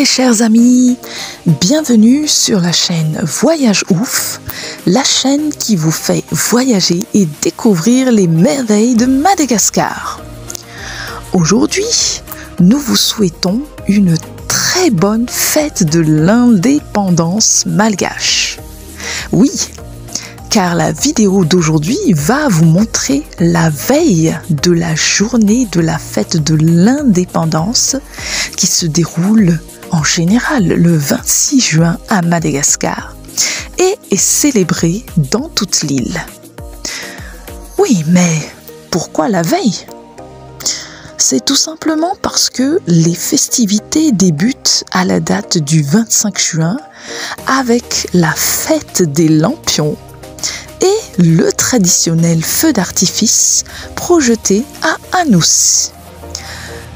très chers amis, bienvenue sur la chaîne Voyage Ouf, la chaîne qui vous fait voyager et découvrir les merveilles de Madagascar. Aujourd'hui, nous vous souhaitons une très bonne fête de l'indépendance malgache. Oui, car la vidéo d'aujourd'hui va vous montrer la veille de la journée de la fête de l'indépendance qui se déroule en général le 26 juin à Madagascar et est célébrée dans toute l'île. Oui, mais pourquoi la veille ? C'est tout simplement parce que les festivités débutent à la date du 25 juin avec la fête des lampions et le traditionnel feu d'artifice projeté à Anous.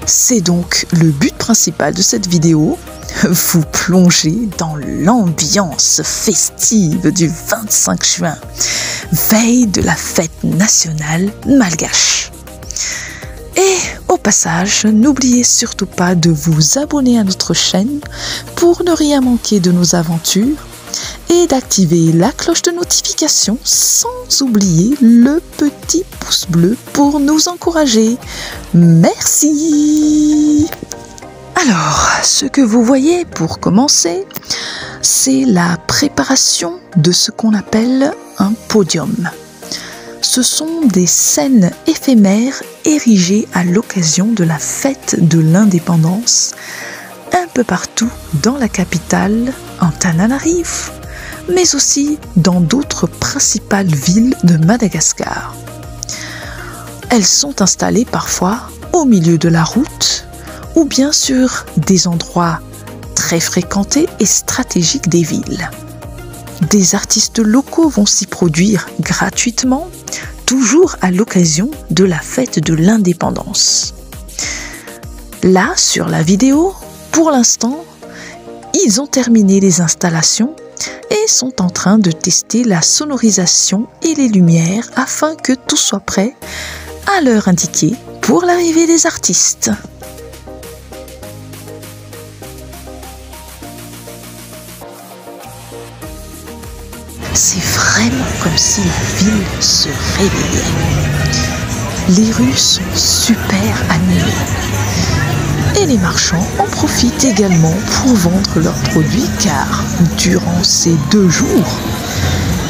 C'est donc le but principal de cette vidéo, vous plonger dans l'ambiance festive du 25 juin, veille de la fête nationale malgache. Et au passage, n'oubliez surtout pas de vous abonner à notre chaîne pour ne rien manquer de nos aventures et d'activer la cloche de notification sans oublier le petit pouce bleu pour nous encourager. Merci! Alors, ce que vous voyez pour commencer, c'est la préparation de ce qu'on appelle un podium. Ce sont des scènes éphémères érigées à l'occasion de la fête de l'indépendance un peu partout dans la capitale, Antananarivo, mais aussi dans d'autres principales villes de Madagascar. Elles sont installées parfois au milieu de la route ou bien sur des endroits très fréquentés et stratégiques des villes. Des artistes locaux vont s'y produire gratuitement, toujours à l'occasion de la fête de l'indépendance. Là, sur la vidéo, pour l'instant, ils ont terminé les installations et sont en train de tester la sonorisation et les lumières afin que tout soit prêt à l'heure indiquée pour l'arrivée des artistes. C'est vraiment comme si la ville se réveillait. Les rues sont super animées. Et les marchands en profitent également pour vendre leurs produits car durant ces 2 jours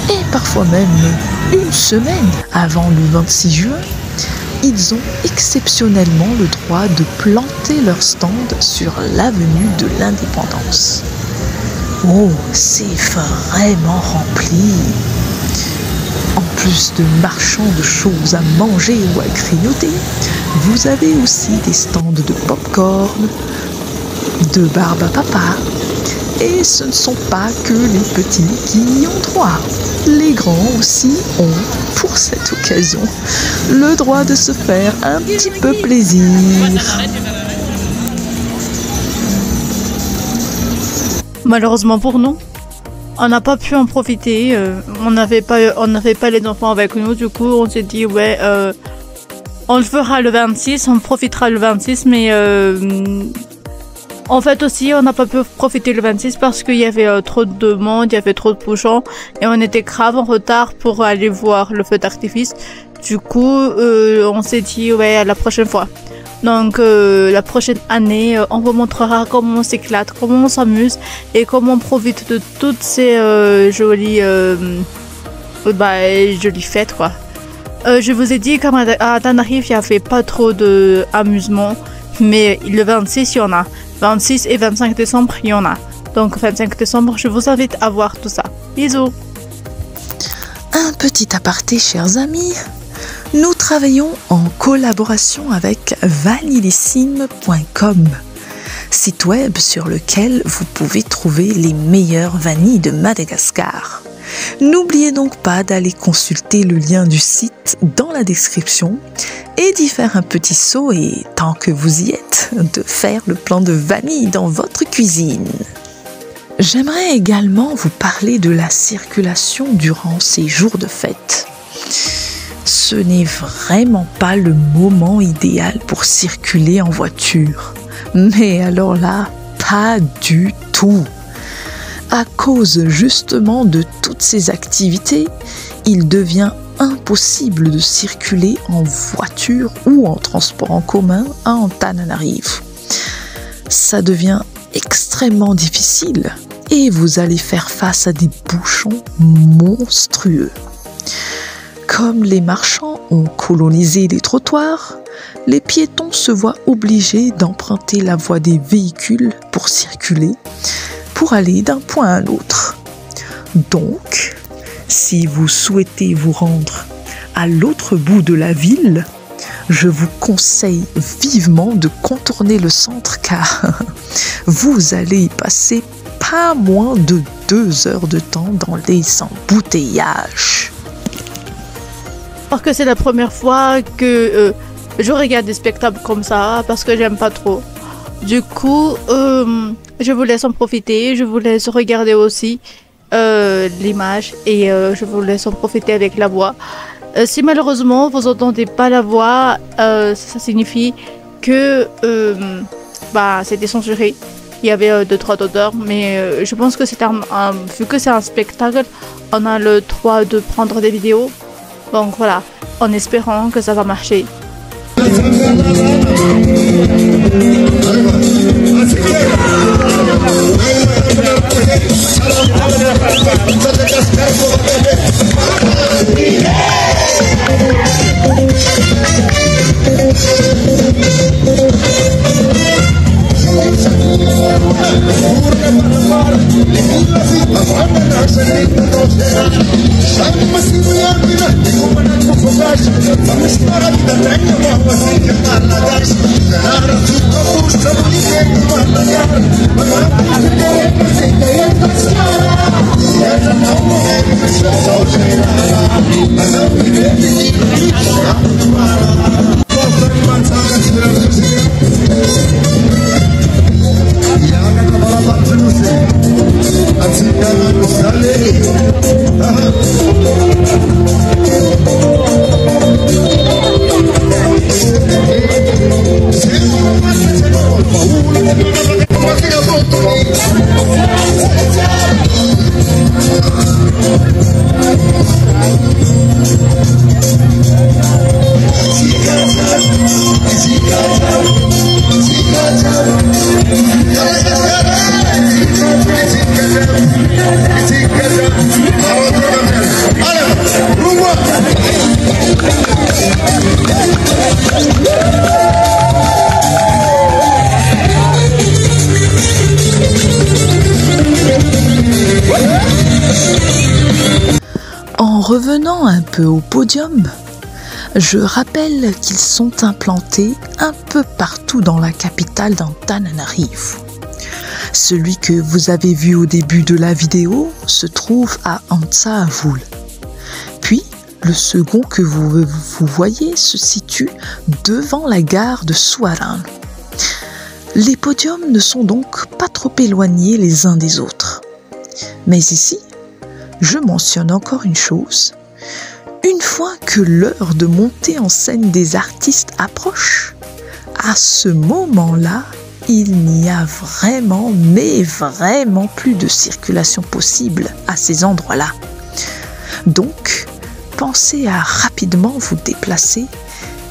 et parfois même une semaine avant le 26 juin, ils ont exceptionnellement le droit de planter leur stand sur l'avenue de l'Indépendance. Oh, c'est vraiment rempli! En plus de marchands de choses à manger ou à grignoter, vous avez aussi des stands de pop-corn, de barbe à papa, et ce ne sont pas que les petits qui y ont droit. Les grands aussi ont, pour cette occasion, le droit de se faire un petit peu plaisir. Malheureusement pour nous, on n'a pas pu en profiter. On n'avait pas les enfants avec nous. Du coup, on s'est dit ouais, on le fera le 26, on profitera le 26, mais en fait aussi, on n'a pas pu profiter le 26 parce qu'il y avait trop de monde, il y avait trop de bouchons et on était grave en retard pour aller voir le feu d'artifice. Du coup, on s'est dit ouais, à la prochaine fois. Donc la prochaine année, on vous montrera comment on s'éclate, comment on s'amuse et comment on profite de toutes ces jolies fêtes quoi. Je vous ai dit qu'à Antananarivo, il n'y avait pas trop d'amusement, mais le 26 il y en a. 26 et 25 décembre il y en a. Donc 25 décembre, je vous invite à voir tout ça. Bisous. Un petit aparté, chers amis. Nous travaillons en collaboration avec vanillissime.com, site web sur lequel vous pouvez trouver les meilleures vanilles de Madagascar. N'oubliez donc pas d'aller consulter le lien du site dans la description et d'y faire un petit saut et, tant que vous y êtes, de faire le plan de vanille dans votre cuisine. J'aimerais également vous parler de la circulation durant ces jours de fête. Ce n'est vraiment pas le moment idéal pour circuler en voiture. Mais alors là, Pas du tout. À cause justement de toutes ces activités, il devient impossible de circuler en voiture ou en transport en commun à Antananarivo. Ça devient extrêmement difficile et vous allez faire face à des bouchons monstrueux. Comme les marchands ont colonisé les trottoirs, les piétons se voient obligés d'emprunter la voie des véhicules pour circuler, pour aller d'un point à l'autre. Donc, si vous souhaitez vous rendre à l'autre bout de la ville, je vous conseille vivement de contourner le centre car vous allez y passer pas moins de 2 heures de temps dans les embouteillages. Parce que c'est la première fois que je regarde des spectacles comme ça parce que j'aime pas trop. Du coup, je vous laisse en profiter, je vous laisse regarder aussi l'image et je vous laisse en profiter avec la voix. Si malheureusement vous entendez pas la voix, ça signifie que c'était censuré. Il y avait 2-3 odeurs, mais je pense que c'est vu que c'est un spectacle, on a le droit de prendre des vidéos. Donc voilà, en espérant que ça va marcher. En revenant un peu au podium, je rappelle qu'ils sont implantés un peu partout dans la capitale d'Antananarivo. Celui que vous avez vu au début de la vidéo se trouve à Antsaavul. Puis, le second que vous voyez se situe devant la gare de Suarano. Les podiums ne sont donc pas trop éloignés les uns des autres. Mais ici, je mentionne encore une chose. Une fois que l'heure de monter en scène des artistes approche, à ce moment-là, il n'y a vraiment, mais vraiment plus de circulation possible à ces endroits-là. Donc, pensez à rapidement vous déplacer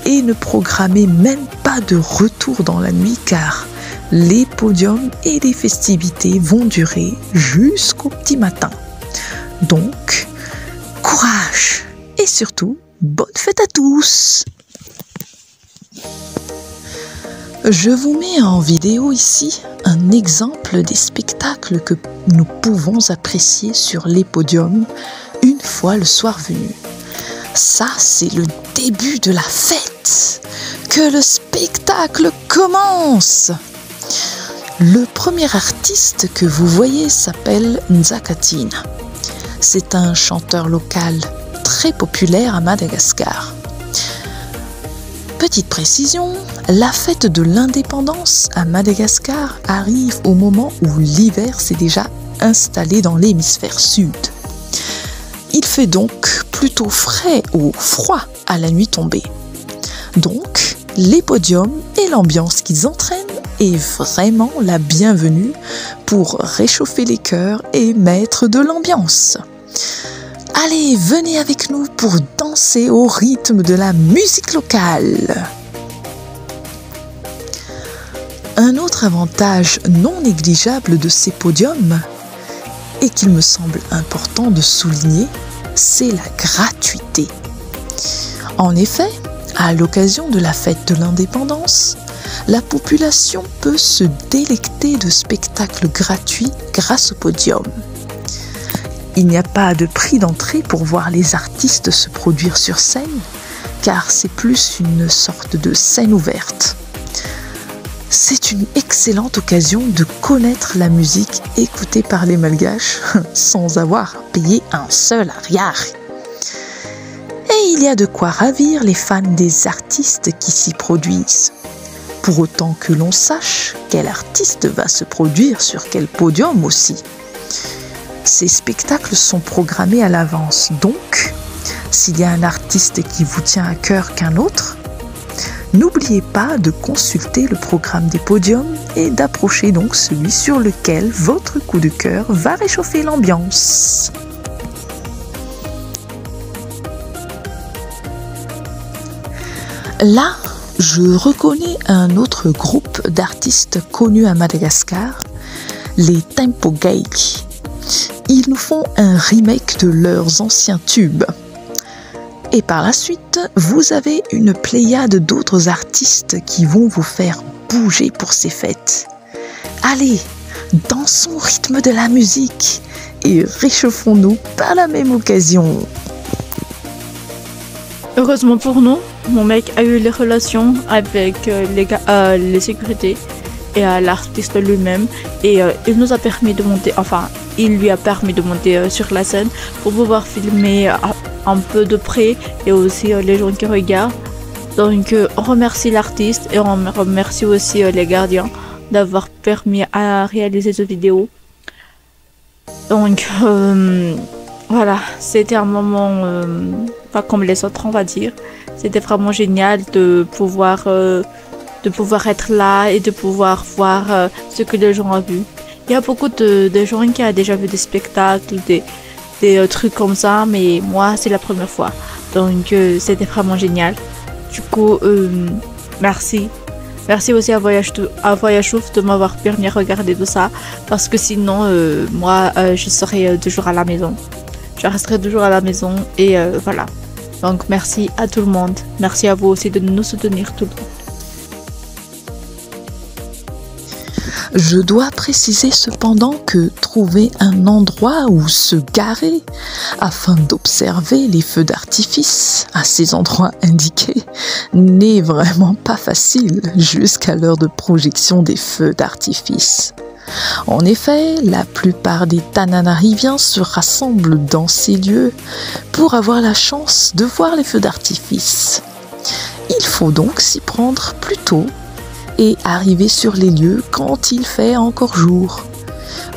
et ne programmez même pas de retour dans la nuit car les podiums et les festivités vont durer jusqu'au petit matin. Donc, courage et surtout, bonne fête à tous! Je vous mets en vidéo ici un exemple des spectacles que nous pouvons apprécier sur les podiums une fois le soir venu. Ça, c'est le début de la fête, que le spectacle commence. Le premier artiste que vous voyez s'appelle Nzakatina. C'est un chanteur local très populaire à Madagascar. Petite précision, la fête de l'indépendance à Madagascar arrive au moment où l'hiver s'est déjà installé dans l'hémisphère sud. Il fait donc plutôt frais ou froid à la nuit tombée. Donc, les podiums et l'ambiance qu'ils entraînent est vraiment la bienvenue pour réchauffer les cœurs et mettre de l'ambiance. Allez, venez avec nous pour danser au rythme de la musique locale. Un autre avantage non négligeable de ces podiums, et qu'il me semble important de souligner, c'est la gratuité. En effet, à l'occasion de la fête de l'indépendance, la population peut se délecter de spectacles gratuits grâce au podium. Il n'y a pas de prix d'entrée pour voir les artistes se produire sur scène, car c'est plus une sorte de scène ouverte. C'est une excellente occasion de connaître la musique écoutée par les Malgaches sans avoir payé un seul arrière. Et il y a de quoi ravir les fans des artistes qui s'y produisent. Pour autant que l'on sache quel artiste va se produire sur quel podium aussi. Ces spectacles sont programmés à l'avance, donc s'il y a un artiste qui vous tient à cœur qu'un autre, n'oubliez pas de consulter le programme des podiums et d'approcher donc celui sur lequel votre coup de cœur va réchauffer l'ambiance. Là, je reconnais un autre groupe d'artistes connus à Madagascar, les Tempo Gaiki. Ils nous font un remake de leurs anciens tubes. Et par la suite, vous avez une pléiade d'autres artistes qui vont vous faire bouger pour ces fêtes. Allez, dansons au rythme de la musique et réchauffons-nous par la même occasion. Heureusement pour nous, mon mec a eu les relations avec les sécurités et l'artiste lui-même et il nous a permis de monter, enfin il lui a permis de monter sur la scène pour pouvoir filmer un peu de près et aussi les gens qui regardent. Donc on remercie l'artiste et on remercie aussi les gardiens d'avoir permis à réaliser cette vidéo. Donc voilà, c'était un moment pas comme les autres on va dire. C'était vraiment génial de pouvoir être là et de pouvoir voir ce que les gens ont vu. Il y a beaucoup de gens qui ont déjà vu des spectacles, des trucs comme ça, mais moi c'est la première fois. Donc c'était vraiment génial. Du coup, merci. Merci aussi à Voyage Ouf de m'avoir permis de regarder tout ça. Parce que sinon, moi, je serais toujours à la maison. Je resterai toujours à la maison et voilà. Donc merci à tout le monde. Merci à vous aussi de nous soutenir tout le temps. Je dois préciser cependant que trouver un endroit où se garer afin d'observer les feux d'artifice à ces endroits indiqués n'est vraiment pas facile jusqu'à l'heure de projection des feux d'artifice. En effet, la plupart des Tananariviens se rassemblent dans ces lieux pour avoir la chance de voir les feux d'artifice. Il faut donc s'y prendre plus tôt et arriver sur les lieux quand il fait encore jour.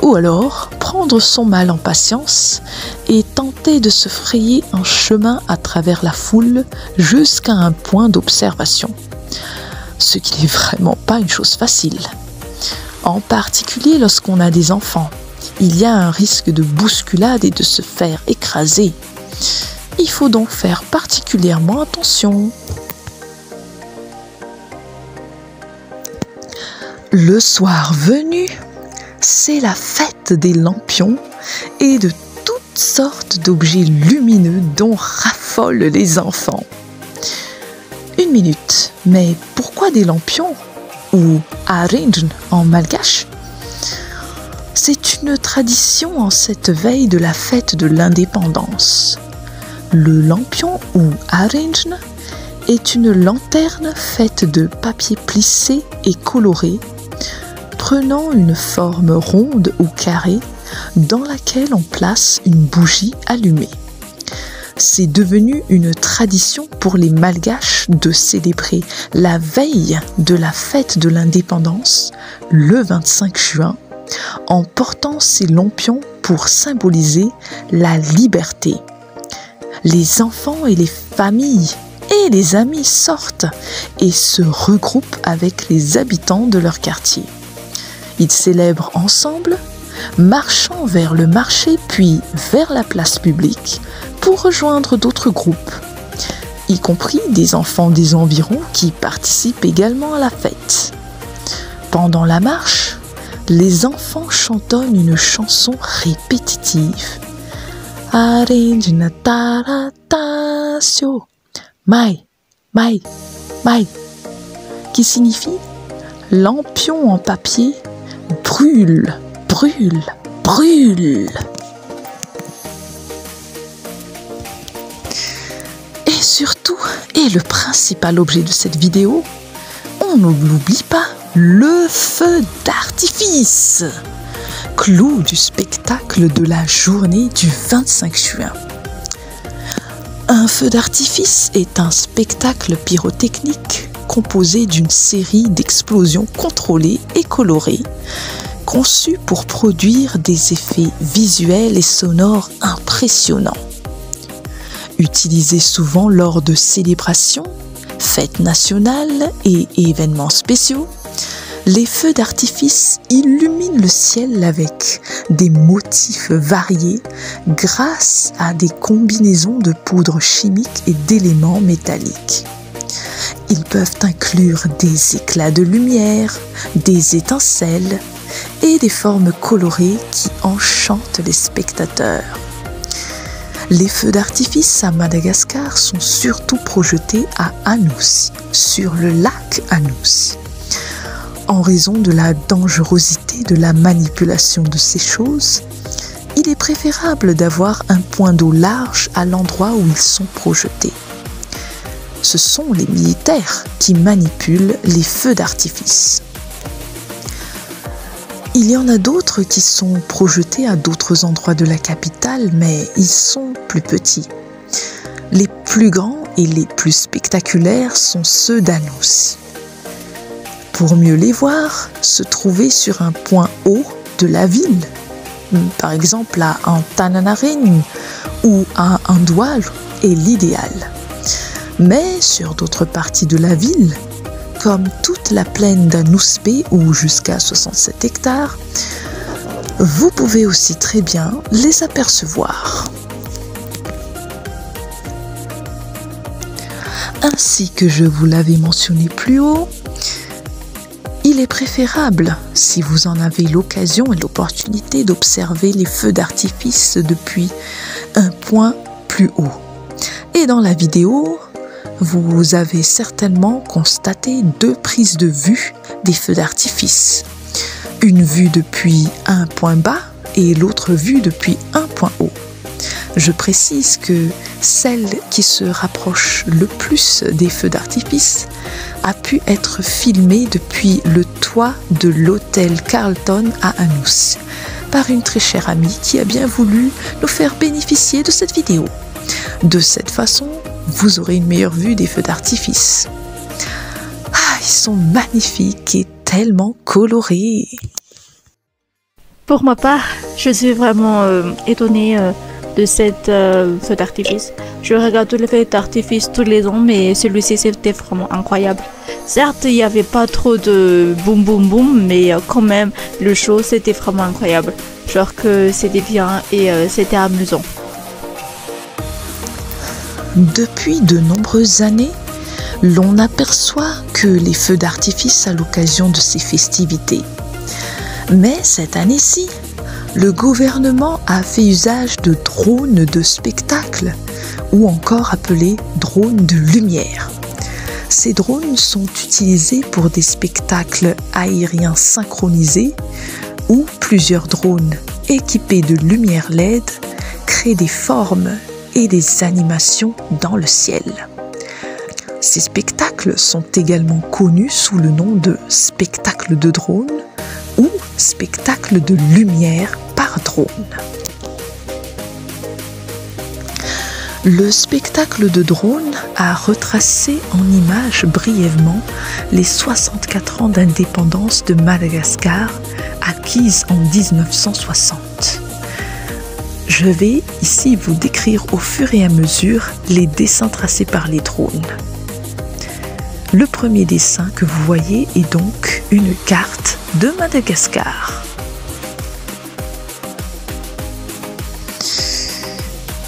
Ou alors prendre son mal en patience et tenter de se frayer un chemin à travers la foule jusqu'à un point d'observation. Ce qui n'est vraiment pas une chose facile. En particulier lorsqu'on a des enfants, il y a un risque de bousculade et de se faire écraser. Il faut donc faire particulièrement attention. Le soir venu, c'est la fête des lampions et de toutes sortes d'objets lumineux dont raffolent les enfants. Une minute, mais pourquoi des lampions ou arinjn en malgache? C'est une tradition en cette veille de la fête de l'indépendance. Le lampion ou arinjn est une lanterne faite de papier plissé et coloré, prenant une forme ronde ou carrée dans laquelle on place une bougie allumée. C'est devenu une tradition pour les Malgaches de célébrer la veille de la fête de l'indépendance, le 25 juin, en portant ces lampions pour symboliser la liberté. Les enfants et les familles et et les amis sortent et se regroupent avec les habitants de leur quartier. Ils célèbrent ensemble, marchant vers le marché puis vers la place publique pour rejoindre d'autres groupes, y compris des enfants des environs qui participent également à la fête. Pendant la marche, les enfants chantonnent une chanson répétitive. Arena taratasio, mai, mai, mai, qui signifie lampion en papier brûle, brûle, brûle. Et surtout, et le principal objet de cette vidéo, on ne l'oublie pas, le feu d'artifice, clou du spectacle de la journée du 25 juin. Un feu d'artifice est un spectacle pyrotechnique composé d'une série d'explosions contrôlées et colorées, conçues pour produire des effets visuels et sonores impressionnants. Utilisé souvent lors de célébrations, fêtes nationales et événements spéciaux, les feux d'artifice illuminent le ciel avec des motifs variés grâce à des combinaisons de poudres chimiques et d'éléments métalliques. Ils peuvent inclure des éclats de lumière, des étincelles et des formes colorées qui enchantent les spectateurs. Les feux d'artifice à Madagascar sont surtout projetés à Anoussi, sur le lac Anoussi. En raison de la dangerosité de la manipulation de ces choses, il est préférable d'avoir un point d'eau large à l'endroit où ils sont projetés. Ce sont les militaires qui manipulent les feux d'artifice. Il y en a d'autres qui sont projetés à d'autres endroits de la capitale, mais ils sont plus petits. Les plus grands et les plus spectaculaires sont ceux d'Anoussi. Pour mieux les voir, se trouver sur un point haut de la ville, par exemple à Antananarivo ou à Andohalo, est l'idéal. Mais sur d'autres parties de la ville, comme toute la plaine d'Anoussi ou jusqu'à 67 hectares, vous pouvez aussi très bien les apercevoir. Ainsi que je vous l'avais mentionné plus haut, il est préférable, si vous en avez l'occasion et l'opportunité, d'observer les feux d'artifice depuis un point plus haut. Et dans la vidéo, vous avez certainement constaté deux prises de vue des feux d'artifice. Une vue depuis un point bas et l'autre vue depuis un point haut. Je précise que celle qui se rapproche le plus des feux d'artifice a pu être filmée depuis le toit de l'hôtel Carlton à Anoussi par une très chère amie qui a bien voulu nous faire bénéficier de cette vidéo. De cette façon, vous aurez une meilleure vue des feux d'artifice. Ah, ils sont magnifiques et tellement colorés. Pour ma part, je suis vraiment étonnée de cette feu d'artifice. Je regarde tous les feux d'artifice tous les ans, mais celui-ci c'était vraiment incroyable. Certes, il n'y avait pas trop de boum boum boum, mais quand même, le show c'était vraiment incroyable. Genre que c'était bien et c'était amusant. Depuis de nombreuses années, l'on aperçoit que les feux d'artifice à l'occasion de ces festivités. Mais cette année-ci, le gouvernement a fait usage de drones de spectacle, ou encore appelés drones de lumière. Ces drones sont utilisés pour des spectacles aériens synchronisés, où plusieurs drones équipés de lumière LED créent des formes et des animations dans le ciel. Ces spectacles sont également connus sous le nom de spectacle de drone ou spectacle de lumière par drone. Le spectacle de drone a retracé en images brièvement les 64 ans d'indépendance de Madagascar acquise en 1960. Je vais ici vous décrire au fur et à mesure les dessins tracés par les drones. Le premier dessin que vous voyez est donc une carte de Madagascar.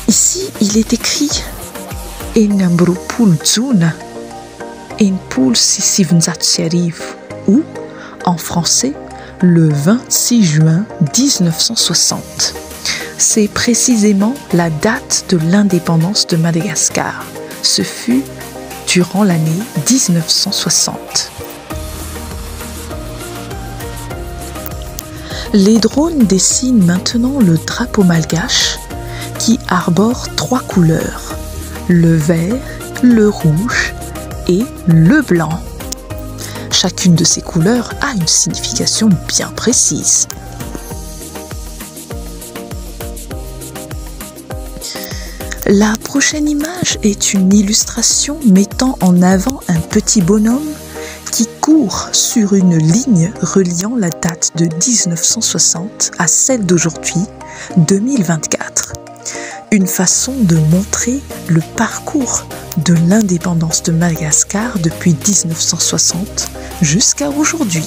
Ici, il est écrit Enambrupulzuna Enpulsisivnzatseriv ou, en français, le 26 juin 1960. C'est précisément la date de l'indépendance de Madagascar. Ce fut durant l'année 1960. Les drones dessinent maintenant le drapeau malgache qui arbore 3 couleurs, le vert, le rouge et le blanc. Chacune de ces couleurs a une signification bien précise. La prochaine image est une illustration mettant en avant un petit bonhomme qui court sur une ligne reliant la date de 1960 à celle d'aujourd'hui, 2024. Une façon de montrer le parcours de l'indépendance de Madagascar depuis 1960 jusqu'à aujourd'hui.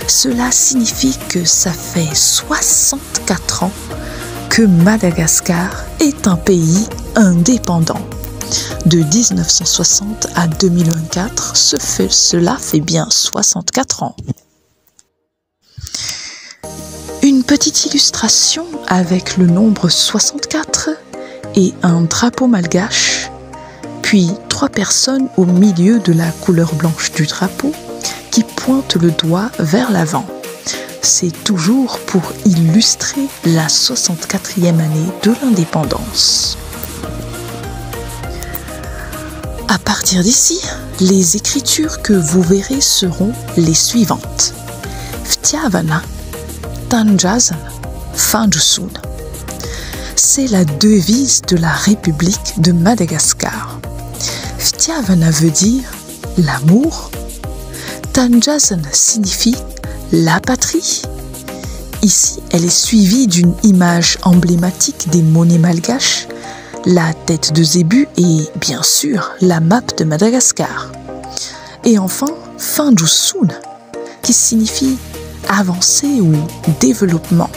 Cela signifie que ça fait 64 ans que Madagascar est un pays indépendant. De 1960 à 2024, cela fait bien 64 ans. Une petite illustration avec le nombre 64 et un drapeau malgache, puis 3 personnes au milieu de la couleur blanche du drapeau qui pointent le doigt vers l'avant. C'est toujours pour illustrer la 64e année de l'indépendance. À partir d'ici, les écritures que vous verrez seront les suivantes. Ftiavana, Tanjazan, Fanjusun. C'est la devise de la République de Madagascar. Ftiavana veut dire l'amour. Tanjazan signifie la patrie. Ici, elle est suivie d'une image emblématique des monnaies malgaches, la tête de zébu et, bien sûr, la map de Madagascar. Et enfin, Fanjusun, qui signifie avancée ou développement.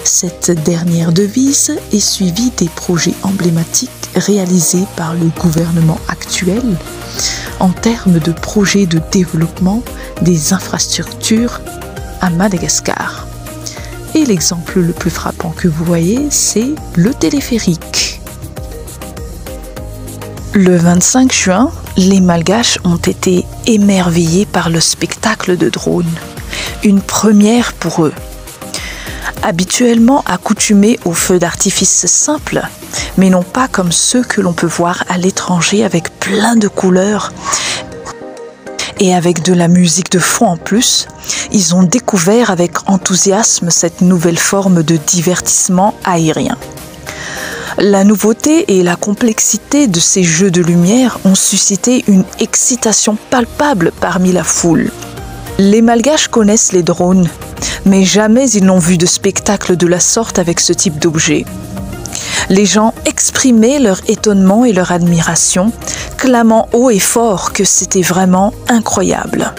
Cette dernière devise est suivie des projets emblématiques réalisés par le gouvernement actuel en termes de projets de développement des infrastructures à Madagascar. Et l'exemple le plus frappant que vous voyez, c'est le téléphérique. Le 25 juin, les Malgaches ont été émerveillés par le spectacle de drones. Une première pour eux. Habituellement accoutumés aux feux d'artifice simples, mais non pas comme ceux que l'on peut voir à l'étranger avec plein de couleurs et avec de la musique de fond en plus, ils ont découvert avec enthousiasme cette nouvelle forme de divertissement aérien. La nouveauté et la complexité de ces jeux de lumière ont suscité une excitation palpable parmi la foule. Les Malgaches connaissent les drones, mais jamais ils n'ont vu de spectacle de la sorte avec ce type d'objet. Les gens exprimaient leur étonnement et leur admiration, clamant haut et fort que c'était vraiment incroyable.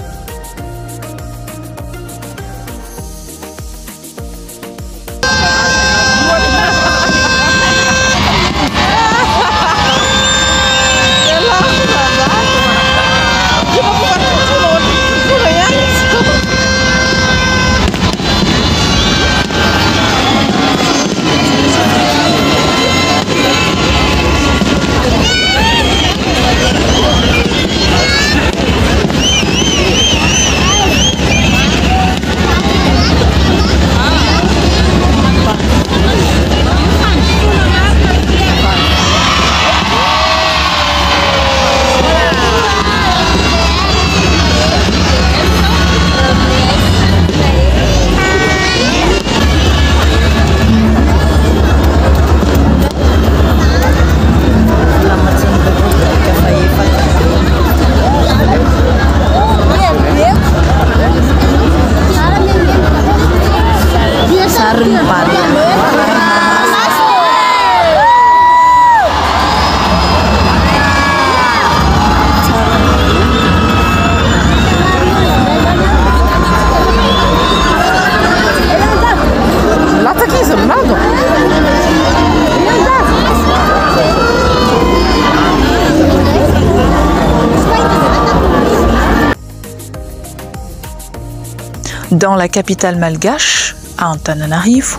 dans la capitale malgache, à Antananarivo,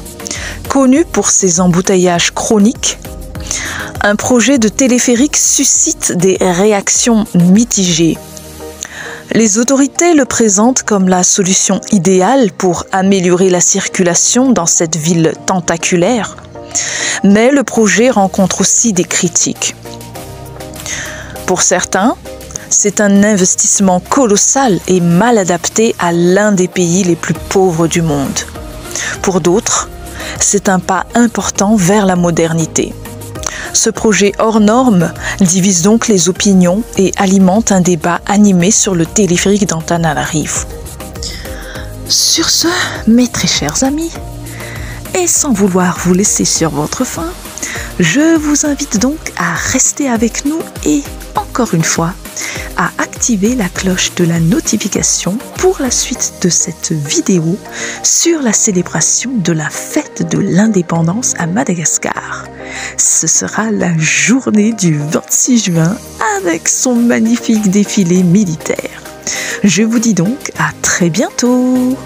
connu pour ses embouteillages chroniques, un projet de téléphérique suscite des réactions mitigées. Les autorités le présentent comme la solution idéale pour améliorer la circulation dans cette ville tentaculaire, mais le projet rencontre aussi des critiques. Pour certains, c'est un investissement colossal et mal adapté à l'un des pays les plus pauvres du monde. Pour d'autres, c'est un pas important vers la modernité. Ce projet hors norme divise donc les opinions et alimente un débat animé sur le téléphérique d'Antananarivo. Sur ce, mes très chers amis, et sans vouloir vous laisser sur votre faim, je vous invite donc à rester avec nous et, encore une fois, à activer la cloche de la notification pour la suite de cette vidéo sur la célébration de la fête de l'indépendance à Madagascar. Ce sera la journée du 26 juin avec son magnifique défilé militaire. Je vous dis donc à très bientôt!